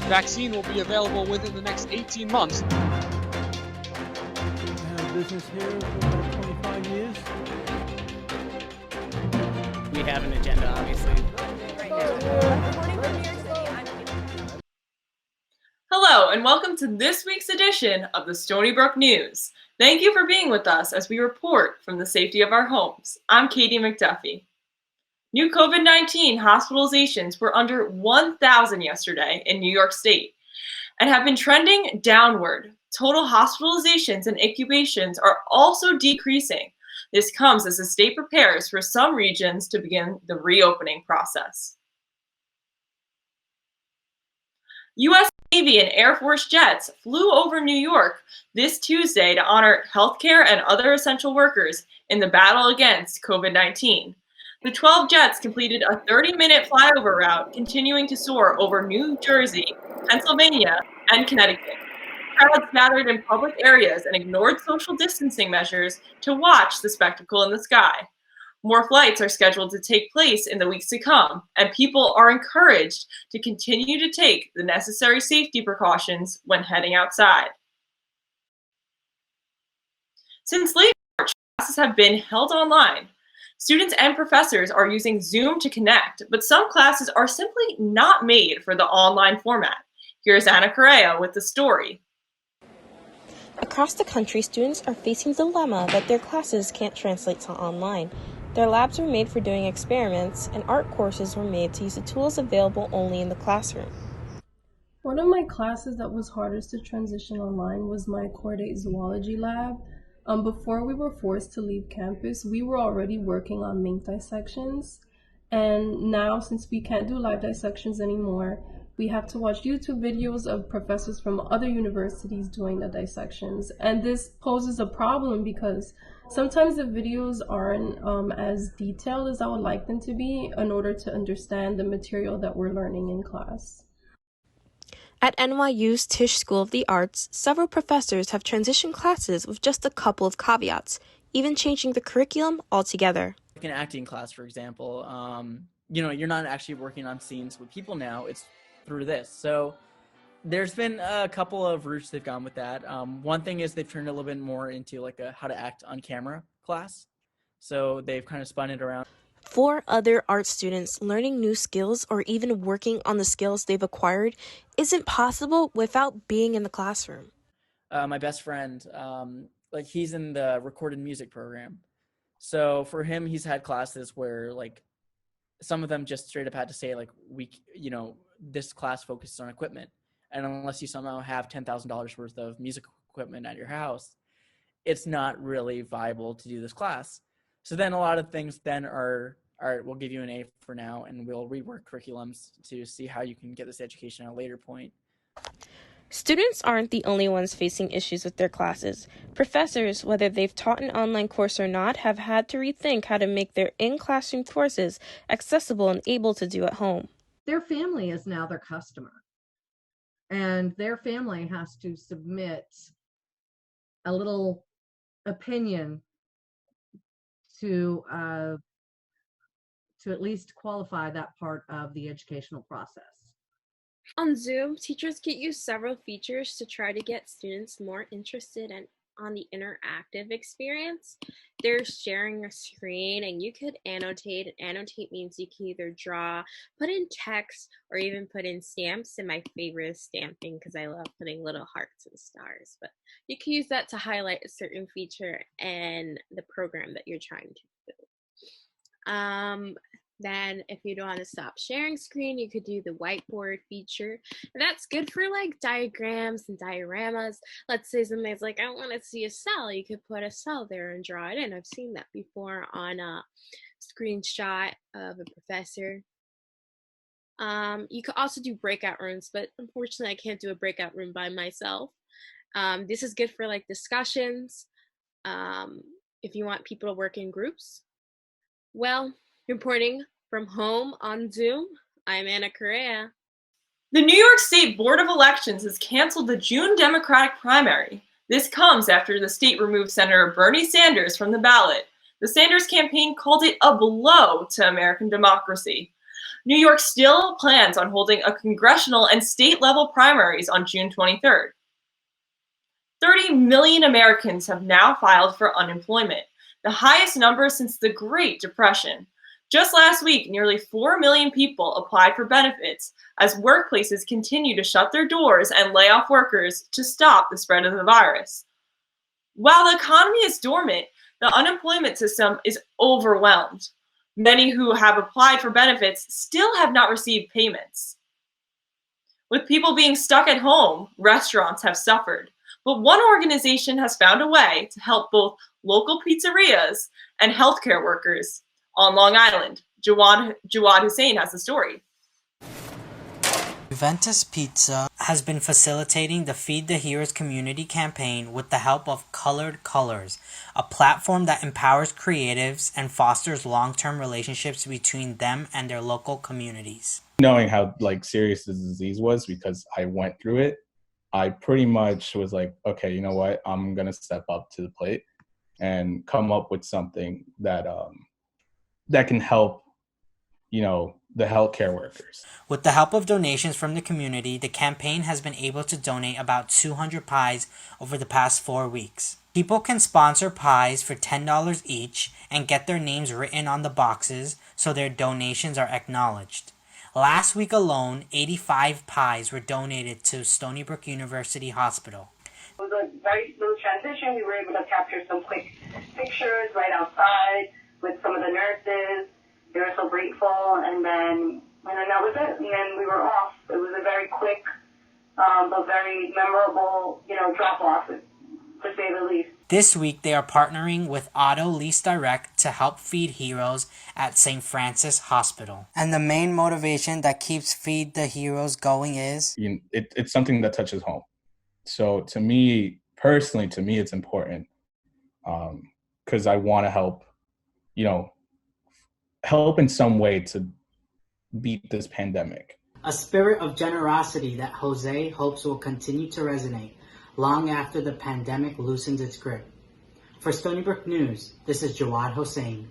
Vaccine will be available within the next 18 months. I have business here for about 25 years. We have an agenda, obviously. Hello, and welcome to this week's edition of the Stony Brook News. Thank you for being with us as we report from the safety of our homes. I'm Katie McDuffie. New COVID-19 hospitalizations were under 1,000 yesterday in New York State and have been trending downward. Total hospitalizations and incubations are also decreasing. This comes as the state prepares for some regions to begin the reopening process. U.S. Navy and Air Force jets flew over New York this Tuesday to honor healthcare and other essential workers in the battle against COVID-19. The 12 jets completed a 30-minute flyover route, continuing to soar over New Jersey, Pennsylvania, and Connecticut. Crowds gathered in public areas and ignored social distancing measures to watch the spectacle in the sky. More flights are scheduled to take place in the weeks to come, and people are encouraged to continue to take the necessary safety precautions when heading outside. Since late March, classes have been held online. Students and professors are using Zoom to connect, but some classes are simply not made for the online format. Here's Anna Correa with the story. Across the country, students are facing the dilemma that their classes can't translate to online. Their labs were made for doing experiments, and art courses were made to use the tools available only in the classroom. One of my classes that was hardest to transition online was my Chordate Zoology lab. Before we were forced to leave campus, we were already working on mink dissections. And now, since we can't do live dissections anymore, we have to watch YouTube videos of professors from other universities doing the dissections. And this poses a problem because sometimes the videos aren't as detailed as I would like them to be in order to understand the material that we're learning in class. At NYU's Tisch School of the Arts, several professors have transitioned classes with just a couple of caveats, even changing the curriculum altogether. Like an acting class, for example, you're not actually working on scenes with people now, it's through this. So there's been a couple of routes they've gone with that. One thing is they've turned a little bit more into like a how to act on camera class. So they've kind of spun it around. For other art students, learning new skills or even working on the skills they've acquired isn't possible without being in the classroom. My best friend, he's in the recorded music program. So for him, he's had classes where like some of them just straight up had to say like this class focuses on equipment. And unless you somehow have $10,000 worth of music equipment at your house, it's not really viable to do this class. So then a lot of things then are, all right, we'll give you an A for now, and we'll rework curriculums to see how you can get this education at a later point. Students aren't the only ones facing issues with their classes. Professors, whether they've taught an online course or not, have had to rethink how to make their in-classroom courses accessible and able to do at home. Their family is now their customer, and their family has to submit a little opinion to at least qualify that part of the educational process. On Zoom, teachers can use several features to try to get students more interested on the interactive experience. There's sharing a screen, and you could annotate. Annotate means you can either draw, put in text, or even put in stamps. And my favorite is stamping because I love putting little hearts and stars. But you can use that to highlight a certain feature and the program that you're trying to do. Then if you don't want to stop sharing screen, you could do the whiteboard feature. And that's good for like diagrams and dioramas. Let's say somebody's like, I want to see a cell. You could put a cell there and draw it in. I've seen that before on a screenshot of a professor. You could also do breakout rooms, but unfortunately I can't do a breakout room by myself. This is good for like discussions. If you want people to work in groups. Well, reporting from home on Zoom, I'm Anna Correa. The New York State Board of Elections has canceled the June Democratic primary. This comes after the state removed Senator Bernie Sanders from the ballot. The Sanders campaign called it a blow to American democracy. New York still plans on holding a congressional and state-level primaries on June 23rd. 30 million Americans have now filed for unemployment, the highest number since the Great Depression. Just last week, nearly 4 million people applied for benefits as workplaces continue to shut their doors and lay off workers to stop the spread of the virus. While the economy is dormant, the unemployment system is overwhelmed. Many who have applied for benefits still have not received payments. With people being stuck at home, restaurants have suffered. But one organization has found a way to help both local pizzerias and healthcare workers on Long Island. Jawad Hussein has the story. Juventus Pizza has been facilitating the Feed the Heroes community campaign with the help of Colored Colors, a platform that empowers creatives and fosters long-term relationships between them and their local communities. Knowing how serious the disease was, because I went through it, I pretty much was like, okay, you know what? I'm going to step up to the plate and come up with something that that can help, the healthcare workers. With the help of donations from the community, the campaign has been able to donate about 200 pies over the past 4 weeks. People can sponsor pies for $10 each and get their names written on the boxes so their donations are acknowledged. Last week alone, 85 pies were donated to Stony Brook University Hospital. It was a very smooth transition. We were able to capture some quick pictures right outside with some of the nurses. They were so grateful, and then that was it. And then we were off. It was a very quick, but very memorable, drop-off, to say the least. This week, they are partnering with Auto Lease Direct to help feed heroes at St. Francis Hospital. And the main motivation that keeps Feed the Heroes going is? It's something that touches home. So to me, personally, it's important because I want to help, help in some way to beat this pandemic. A spirit of generosity that Jose hopes will continue to resonate long after the pandemic loosens its grip. For Stony Brook News, this is Jawad Hussein.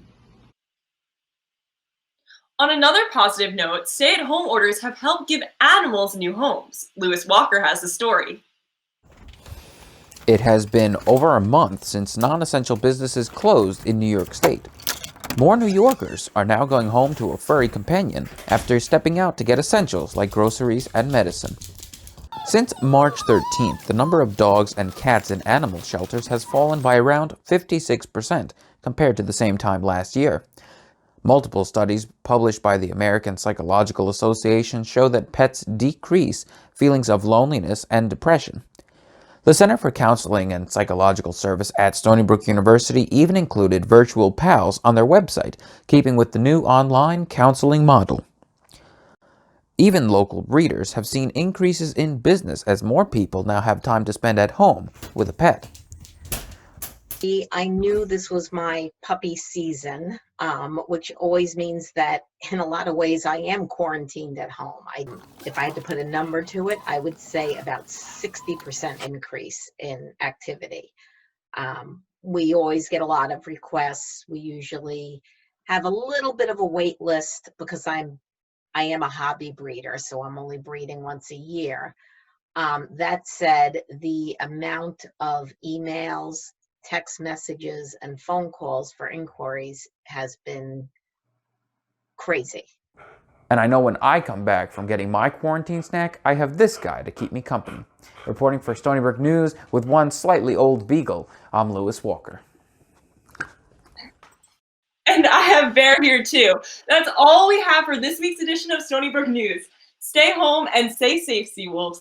On another positive note, stay-at-home orders have helped give animals new homes. Lewis Walker has the story. It has been over a month since non-essential businesses closed in New York State. More New Yorkers are now going home to a furry companion after stepping out to get essentials like groceries and medicine. Since March 13th, the number of dogs and cats in animal shelters has fallen by around 56% compared to the same time last year. Multiple studies published by the American Psychological Association show that pets decrease feelings of loneliness and depression. The Center for Counseling and Psychological Service at Stony Brook University even included virtual pals on their website, keeping with the new online counseling model. Even local breeders have seen increases in business as more people now have time to spend at home with a pet. I knew this was my puppy season, which always means that in a lot of ways I am quarantined at home. If I had to put a number to it, I would say about 60% increase in activity. We always get a lot of requests. We usually have a little bit of a wait list because I am a hobby breeder, so I'm only breeding once a year. That said, the amount of emails, text messages, and phone calls for inquiries has been crazy. And I know when I come back from getting my quarantine snack, I have this guy to keep me company. Reporting for Stony Brook News with one slightly old beagle, I'm Lewis Walker. And I have Bear here too. That's all we have for this week's edition of Stony Brook News. Stay home and stay safe, Seawolves.